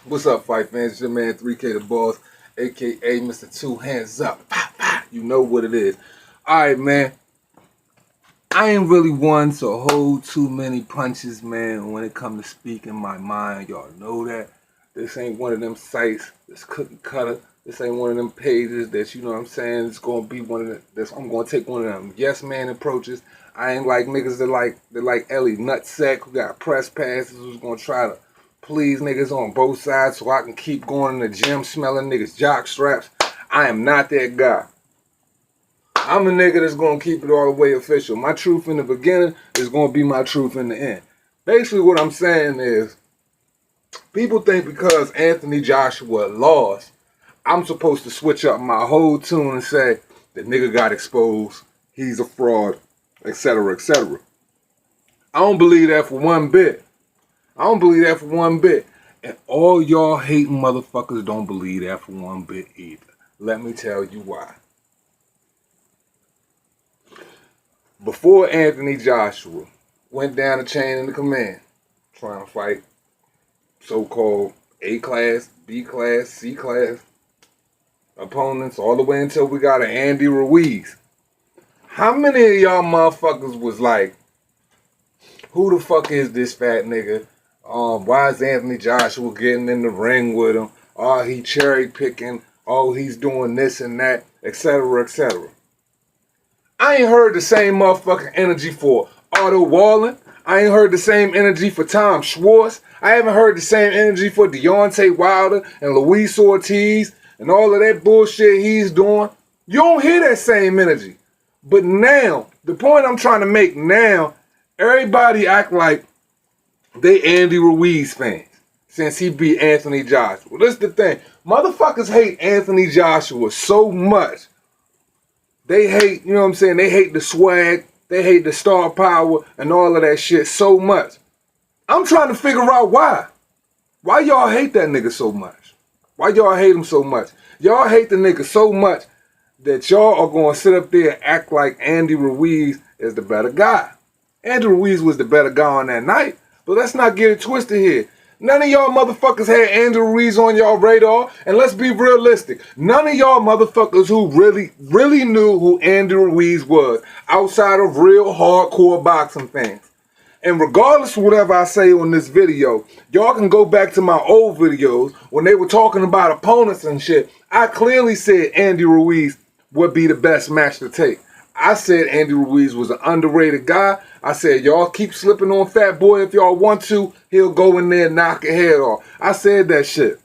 What's up, fight fans? It's your man 3K the Boss, aka Mr. Two Hands Up. You know what it is. Alright, man. I ain't really one to hold too many punches, man, when it comes to speaking my mind. Y'all know that. This ain't one of them sites that's cookie cutter. This ain't one of them pages that, you know what I'm saying, it's gonna be one of the, I'm gonna take one of them yes man approaches. I ain't like niggas that like Ellie Nutsack who got press passes who's gonna try to please niggas on both sides so I can keep going in the gym smelling niggas jock straps. I am not that guy. I'm a nigga that's gonna keep it all the way official. My truth in the beginning is gonna be my truth in the end. Basically what I'm saying is, people think because Anthony Joshua lost, I'm supposed to switch up my whole tune and say, the nigga got exposed, he's a fraud, etc., etc. I don't believe that for one bit. I don't believe that for one bit. And all y'all hating motherfuckers don't believe that for one bit either. Let me tell you why. Before Anthony Joshua went down the chain in the command, trying to fight so-called A-class, B-class, C-class opponents, all the way until we got an Andy Ruiz. How many of y'all motherfuckers was like, who the fuck is this fat nigga? Why is Anthony Joshua getting in the ring with him? Oh, he cherry picking. Oh, he's doing this and that, etc., etc. I ain't heard the same motherfucking energy for Otto Wallen. I ain't heard the same energy for Tom Schwartz. I haven't heard the same energy for Deontay Wilder and Luis Ortiz and all of that bullshit he's doing. You don't hear that same energy. But now, the point I'm trying to make now, everybody act like they Andy Ruiz fans since he beat Anthony Joshua. This is the thing. Motherfuckers hate Anthony Joshua so much. They hate, you know what I'm saying, they hate the swag, they hate the star power and all of that shit so much. I'm trying to figure out why. Why y'all hate that nigga so much? Why y'all hate him so much? Y'all hate the nigga so much that y'all are going to sit up there and act like Andy Ruiz is the better guy. Andy Ruiz was the better guy on that night, but let's not get it twisted here. None of y'all motherfuckers had Andy Ruiz on y'all radar, and let's be realistic. None of y'all motherfuckers who really knew who Andy Ruiz was outside of real hardcore boxing fans. And regardless of whatever I say on this video, y'all can go back to my old videos when they were talking about opponents and shit. I clearly said Andy Ruiz would be the best match to take. I said Andy Ruiz was an underrated guy. I said, y'all keep slipping on Fat Boy if y'all want to. He'll go in there and knock your head off. I said that shit.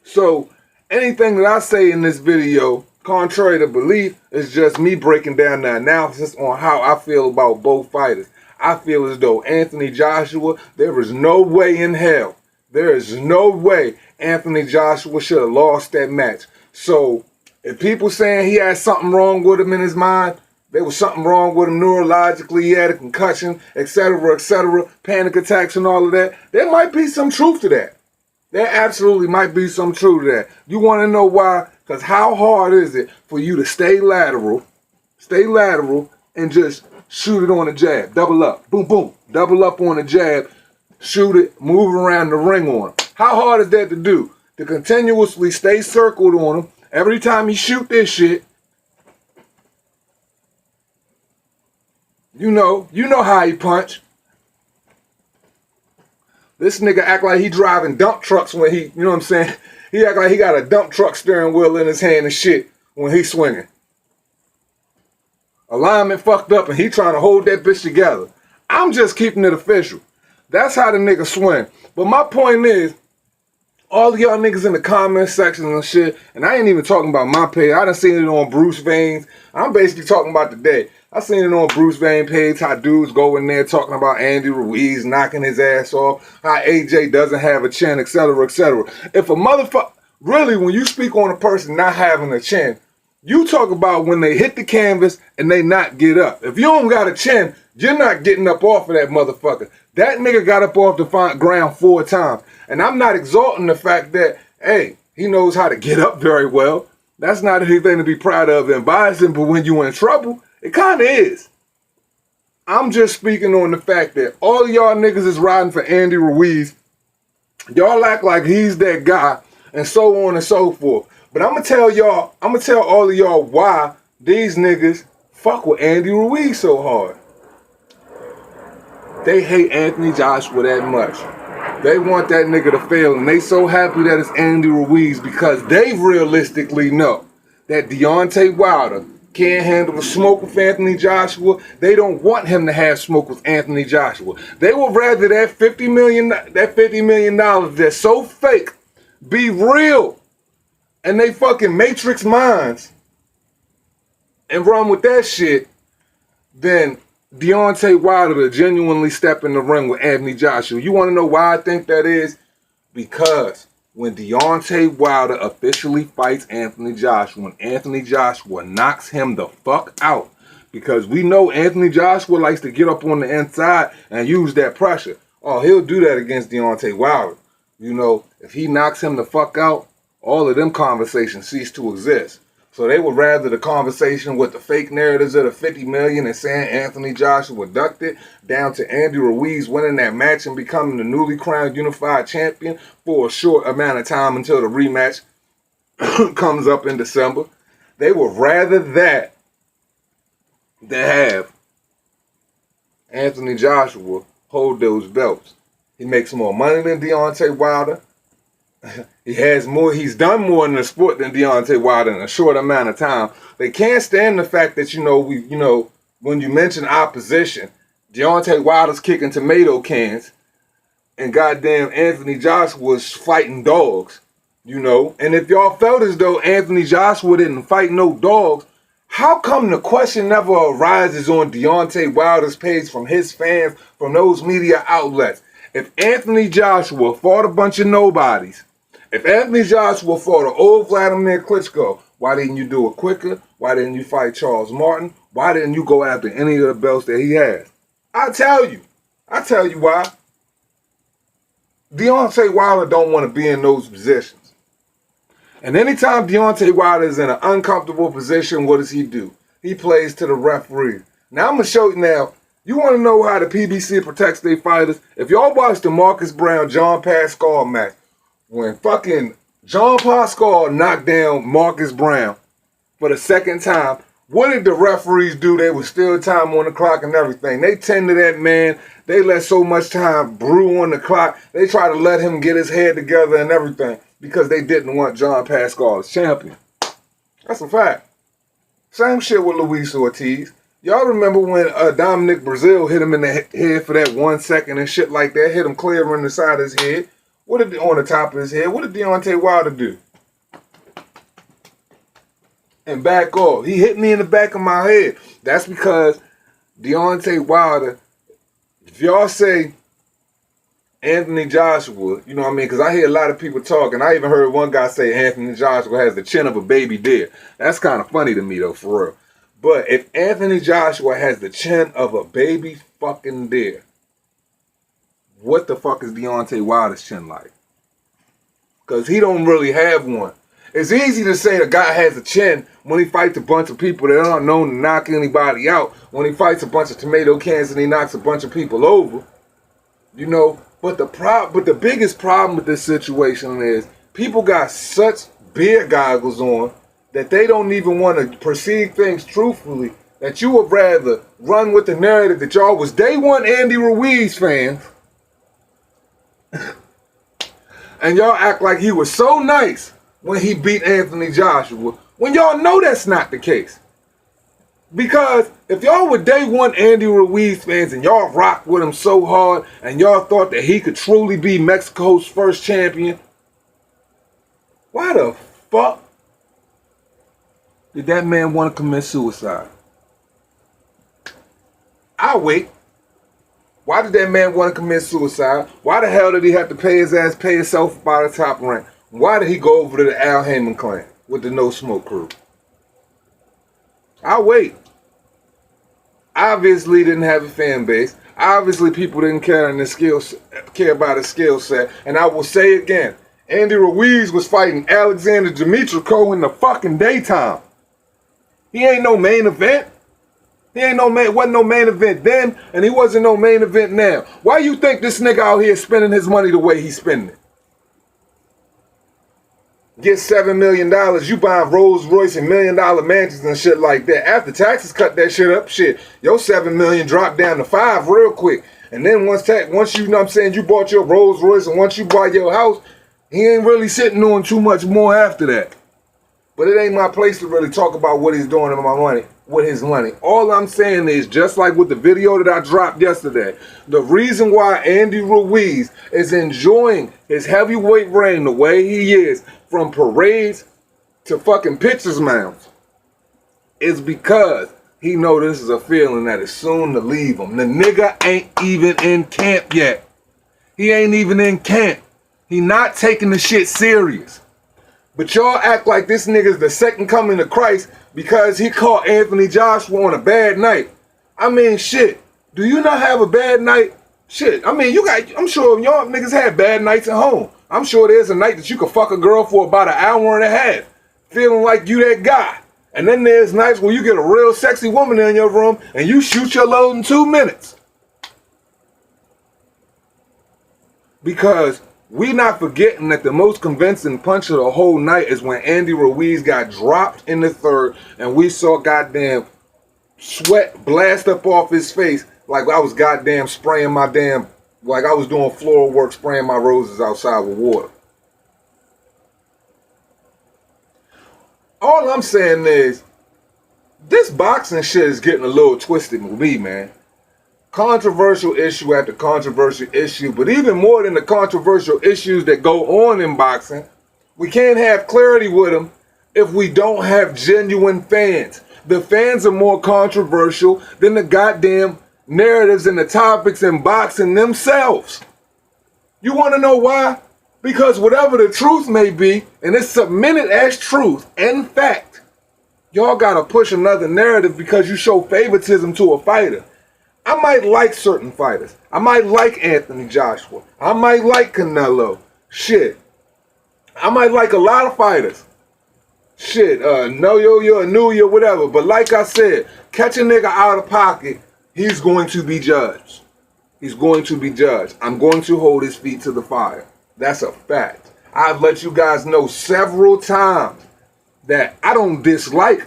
So, anything that I say in this video, contrary to belief, is just me breaking down the analysis on how I feel about both fighters. I feel as though Anthony Joshua, there is no way in hell, there is no way Anthony Joshua should have lost that match. So, if people saying he had something wrong with him in his mind, there was something wrong with him neurologically, he had a concussion, etc., panic attacks and all of that, there might be some truth to that. There absolutely might be some truth to that. You want to know why? Because how hard is it for you to stay lateral, and just shoot it on the jab, double up, boom, boom, double up on the jab, shoot it, move around the ring on him. How hard is that to do? To continuously stay circled on him. Every time you shoot this shit, you know how he punch. This nigga act like he driving dump trucks when he, you know what I'm saying? He act like he got a dump truck steering wheel in his hand and shit when he swinging. Alignment fucked up and he trying to hold that bitch together. I'm just keeping it official. That's how the nigga swing. But my point is, all of y'all niggas in the comment section and shit, and I ain't even talking about my page. I done seen it on Bruce Vane's. I'm basically talking about today. I seen it on Bruce Vane's page, how dudes go in there talking about Andy Ruiz knocking his ass off, how AJ doesn't have a chin, etc., etc. If a motherfucker, really, when you speak on a person not having a chin, you talk about when they hit the canvas and they not get up. If you don't got a chin, you're not getting up off of that motherfucker. That nigga got up off the ground 4 times. And I'm not exalting the fact that, hey, he knows how to get up very well. That's not anything to be proud of in boxing, but when you in trouble, it kind of is. I'm just speaking on the fact that all of y'all niggas is riding for Andy Ruiz Y'all act like he's that guy, and so on and so forth. But I'm gonna tell all of y'all why these niggas fuck with Andy Ruiz so hard. They hate Anthony Joshua that much. They want that nigga to fail, and they so happy that it's Andy Ruiz because they realistically know that Deontay Wilder can't handle the smoke with Anthony Joshua. They don't want him to have smoke with Anthony Joshua. They would rather that $50 million that's so fake be real, and they fucking matrix minds and run with that shit than Deontay Wilder to genuinely step in the ring with Anthony Joshua. You want to know why I think that is? Because when Deontay Wilder officially fights Anthony Joshua, when Anthony Joshua knocks him the fuck out, because we know Anthony Joshua likes to get up on the inside and use that pressure. Oh, he'll do that against Deontay Wilder. You know, if he knocks him the fuck out, all of them conversations cease to exist. So they would rather the conversation with the fake narratives of the 50 million and saying Anthony Joshua ducked it, down to Andy Ruiz winning that match and becoming the newly crowned unified champion for a short amount of time until the rematch comes up in December. They would rather that than have Anthony Joshua hold those belts. He makes more money than Deontay Wilder. He's done more in the sport than Deontay Wilder in a short amount of time. They can't stand the fact that, when you mention opposition, Deontay Wilder's kicking tomato cans and goddamn Anthony Joshua's fighting dogs, And if y'all felt as though Anthony Joshua didn't fight no dogs, how come the question never arises on Deontay Wilder's page from his fans, from those media outlets? If Anthony Joshua fought a bunch of nobodies, if Anthony Joshua fought an old Vladimir Klitschko, why didn't you do it quicker? Why didn't you fight Charles Martin? Why didn't you go after any of the belts that he has? I tell you why. Deontay Wilder don't want to be in those positions. And anytime Deontay Wilder is in an uncomfortable position, what does he do? He plays to the referee. Now I'm going to show you now. You want to know how the PBC protects their fighters? If y'all watch the Marcus Brown-John Pascal match, when fucking John Pascal knocked down Marcus Brown for the second time, what did the referees do? They was still time on the clock and everything. They tended that man. They let so much time brew on the clock. They tried to let him get his head together and everything because they didn't want John Pascal as champion. That's a fact. Same shit with Luis Ortiz. Y'all remember when Dominic Brazil hit him in the head for that 1 second and shit like that? Hit him clear on the side of his head. On the top of his head? What did Deontay Wilder do? And back off. He hit me in the back of my head. That's because Deontay Wilder, if y'all say Anthony Joshua, you know what I mean? Because I hear a lot of people talk, and I even heard one guy say Anthony Joshua has the chin of a baby deer. That's kind of funny to me, though, for real. But if Anthony Joshua has the chin of a baby fucking deer, what the fuck is Deontay Wilder's chin like? Because he don't really have one. It's easy to say a guy has a chin when he fights a bunch of people that aren't known to knock anybody out, when he fights a bunch of tomato cans and he knocks a bunch of people over. But the biggest problem with this situation is people got such beer goggles on that they don't even want to perceive things truthfully, that you would rather run with the narrative that y'all was day one Andy Ruiz fans and y'all act like he was so nice when he beat Anthony Joshua, when y'all know that's not the case. Because if y'all were day one Andy Ruiz fans and y'all rocked with him so hard and y'all thought that he could truly be Mexico's first champion, why the fuck did that man want to commit suicide? I'll wait. Why did that man want to commit suicide? Why the hell did he have to pay himself by the top rank? Why did he go over to the Al Heyman clan with the No Smoke crew? I'll wait. Obviously didn't have a fan base. Obviously people didn't care about his skill set. And I will say again, Andy Ruiz was fighting Alexander Dimitriko in the fucking daytime. He ain't no main event. Wasn't no main event then, and he wasn't no main event now. Why you think this nigga out here spending his money the way he's spending it? get $7 million, you buying Rolls Royce and $1 million mansions and shit like that. After taxes cut that shit up, shit, your $7 million dropped down to $5 real quick. And then once you know what I'm saying, you bought your Rolls Royce, and once you buy your house, he ain't really sitting on too much more after that. But it ain't my place to really talk about what he's doing with his money. All I'm saying is, just like with the video that I dropped yesterday, the reason why Andy Ruiz is enjoying his heavyweight reign the way he is, from parades to fucking pitcher's mounds, is because he know this is a feeling that is soon to leave him. The nigga ain't even in camp yet. He ain't even in camp. He not taking the shit serious. But y'all act like this nigga's the second coming of Christ because he caught Anthony Joshua on a bad night. I mean, shit. Do you not have a bad night? Shit. I mean, I'm sure y'all niggas had bad nights at home. I'm sure there's a night that you could fuck a girl for about an hour and a half, feeling like you that guy. And then there's nights where you get a real sexy woman in your room and you shoot your load in 2 minutes. Because we not forgetting that the most convincing punch of the whole night is when Andy Ruiz got dropped in the third and we saw goddamn sweat blast up off his face like I was goddamn spraying my damn, like I was doing floor work spraying my roses outside with water. All I'm saying is, this boxing shit is getting a little twisted with me, man. Controversial issue after controversial issue, but even more than the controversial issues that go on in boxing, we can't have clarity with them if we don't have genuine fans. The fans are more controversial than the goddamn narratives and the topics in boxing themselves. You want to know why? Because whatever the truth may be, and it's submitted as truth and fact, y'all gotta push another narrative because you show favoritism to a fighter. I might like certain fighters. I might like Anthony Joshua. I might like Canelo. Shit. I might like a lot of fighters. Shit, Anuya, whatever. But like I said, catch a nigga out of pocket, he's going to be judged. He's going to be judged. I'm going to hold his feet to the fire. That's a fact. I've let you guys know several times that I don't dislike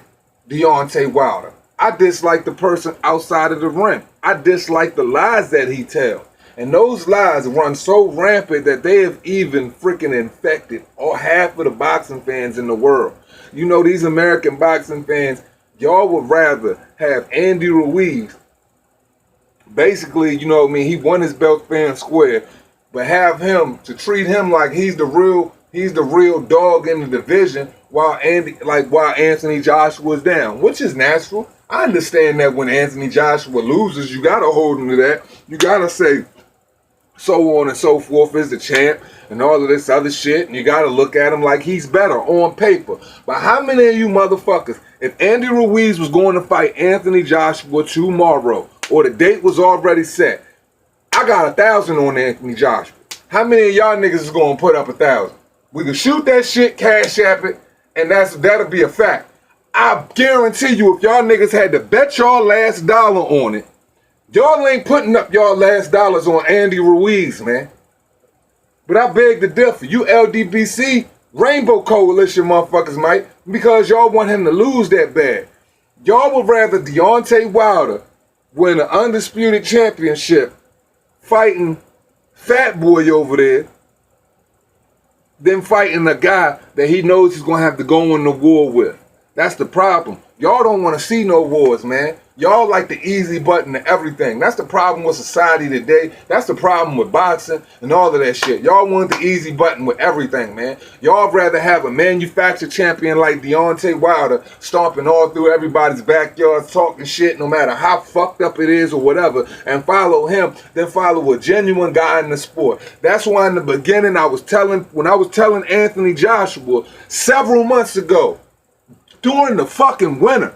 Deontay Wilder. I dislike the person outside of the ring. I dislike the lies that he tells. And those lies run so rampant that they have even freaking infected half of the boxing fans in the world. You know, these American boxing fans, y'all would rather have Andy Ruiz, basically, you know what I mean, he won his belt fair and square, but have him to treat him like he's the real dog in the division while Anthony Joshua's down, which is natural. I understand that when Anthony Joshua loses, you gotta hold him to that. You gotta say so on and so forth is the champ and all of this other shit, and you gotta look at him like he's better on paper. But how many of you motherfuckers, if Andy Ruiz was going to fight Anthony Joshua tomorrow, or the date was already set, I got 1,000 on Anthony Joshua. How many of y'all niggas is gonna put up 1,000? We can shoot that shit, cash app it, and that'll be a fact. I guarantee you, if y'all niggas had to bet y'all last dollar on it, y'all ain't putting up y'all last dollars on Andy Ruiz, man. But I beg to differ. You LDBC, Rainbow Coalition motherfuckers might, because y'all want him to lose that bad. Y'all would rather Deontay Wilder win an undisputed championship fighting Fat Boy over there than fighting a guy that he knows he's going to have to go into war with. That's the problem. Y'all don't want to see no wars, man. Y'all like the easy button to everything. That's the problem with society today. That's the problem with boxing and all of that shit. Y'all want the easy button with everything, man. Y'all rather have a manufactured champion like Deontay Wilder stomping all through everybody's backyards, talking shit no matter how fucked up it is or whatever, and follow him than follow a genuine guy in the sport. That's why in the beginning when I was telling Anthony Joshua several months ago, during the fucking winter,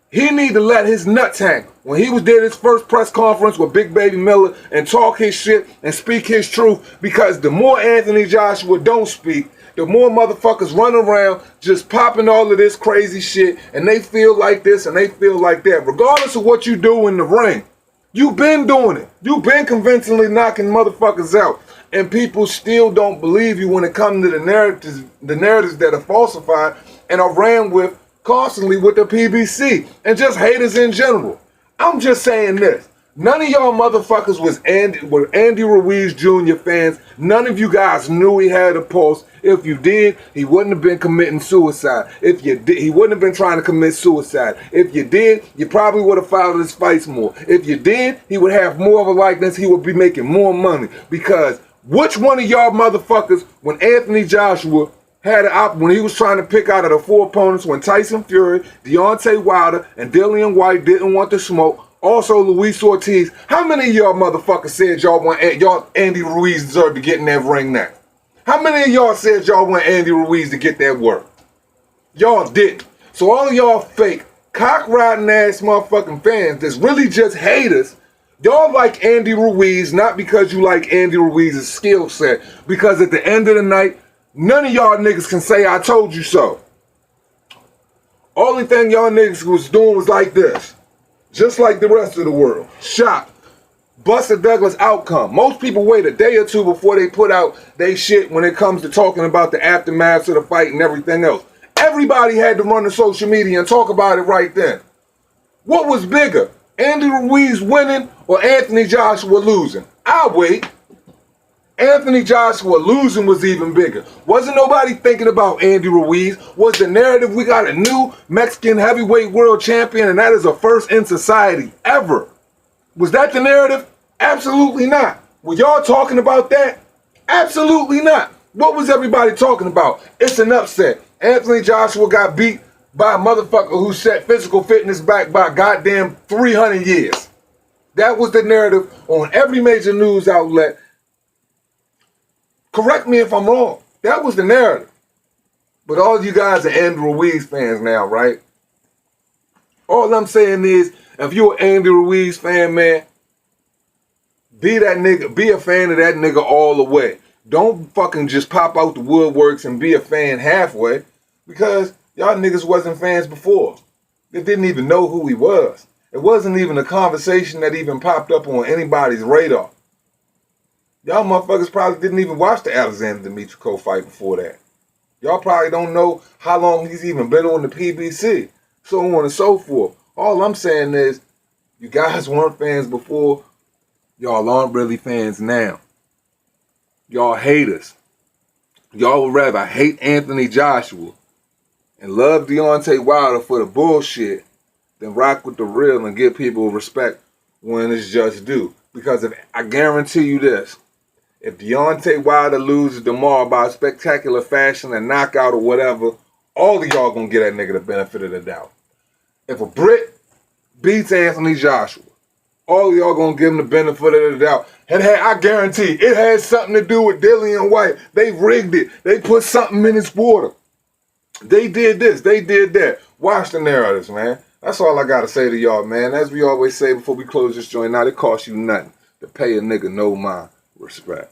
he need to let his nuts hang. When he was there his first press conference with Big Baby Miller and talk his shit and speak his truth, because the more Anthony Joshua don't speak, the more motherfuckers run around just popping all of this crazy shit, and they feel like this and they feel like that. Regardless of what you do in the ring, you've been doing it. You've been convincingly knocking motherfuckers out. and people still don't believe you when it comes to the narratives that are falsified and are ran with constantly with the PBC and just haters in general. I'm just saying this. None of y'all motherfuckers were Andy Ruiz Jr. fans. None of you guys knew he had a pulse. If you did, he wouldn't have been committing suicide. If you did, he wouldn't have been trying to commit suicide. If you did, you probably would have followed his fights more. If you did, he would have more of a likeness. He would be making more money. Because which one of y'all motherfuckers, when Anthony Joshua when he was trying to pick out of the 4 opponents, when Tyson Fury, Deontay Wilder, and Dillian White didn't want to smoke, also Luis Ortiz, how many of y'all motherfuckers said y'all Andy Ruiz deserved to get in that ring next? How many of y'all said y'all want Andy Ruiz to get that work? Y'all didn't. So all of y'all fake, cock-riding ass motherfucking fans that's really just haters, y'all like Andy Ruiz not because you like Andy Ruiz's skill set, because at the end of the night, none of y'all niggas can say I told you so. Only thing y'all niggas was doing was like this. Just like the rest of the world. Shocked. Buster Douglas outcome. Most people wait a day or two before they put out they shit when it comes to talking about the aftermath of the fight and everything else. Everybody had to run to social media and talk about it right then. What was bigger? Andy Ruiz winning or Anthony Joshua losing? I'll wait. Anthony Joshua losing was even bigger. Wasn't nobody thinking about Andy Ruiz. Was the narrative we got a new Mexican heavyweight world champion and that is a first in society ever? Was that the narrative? Absolutely not. Were y'all talking about that? Absolutely not. What was everybody talking about? It's an upset. Anthony Joshua got beat by a motherfucker who set physical fitness back by goddamn 300 years. That was the narrative on every major news outlet. Correct me if I'm wrong. That was the narrative. But all of you guys are Andy Ruiz fans now, right? All I'm saying is, if you're an Andy Ruiz fan, man, be that nigga, be a fan of that nigga all the way. Don't fucking just pop out the woodworks and be a fan halfway, because y'all niggas wasn't fans before. They didn't even know who he was. It wasn't even a conversation that even popped up on anybody's radar. Y'all motherfuckers probably didn't even watch the Alexander Dimitrov fight before that. Y'all probably don't know how long he's even been on the PBC. So on and so forth. All I'm saying is, you guys weren't fans before. Y'all aren't really fans now. Y'all haters. Y'all would rather hate Anthony Joshua and love Deontay Wilder for the bullshit than rock with the real and give people respect when it's just due. Because if I guarantee you this, if Deontay Wilder loses tomorrow by a spectacular fashion, a knockout or whatever, all of y'all gonna get that nigga the benefit of the doubt. If a Brit beats Anthony Joshua, all of y'all gonna give him the benefit of the doubt. And I guarantee it has something to do with Dillian White. They rigged it. They put something in his water. They did this. They did that. Watch the narratives, man. That's all I gotta say to y'all, man. As we always say before we close this joint out, it costs you nothing to pay a nigga no mind. Respect.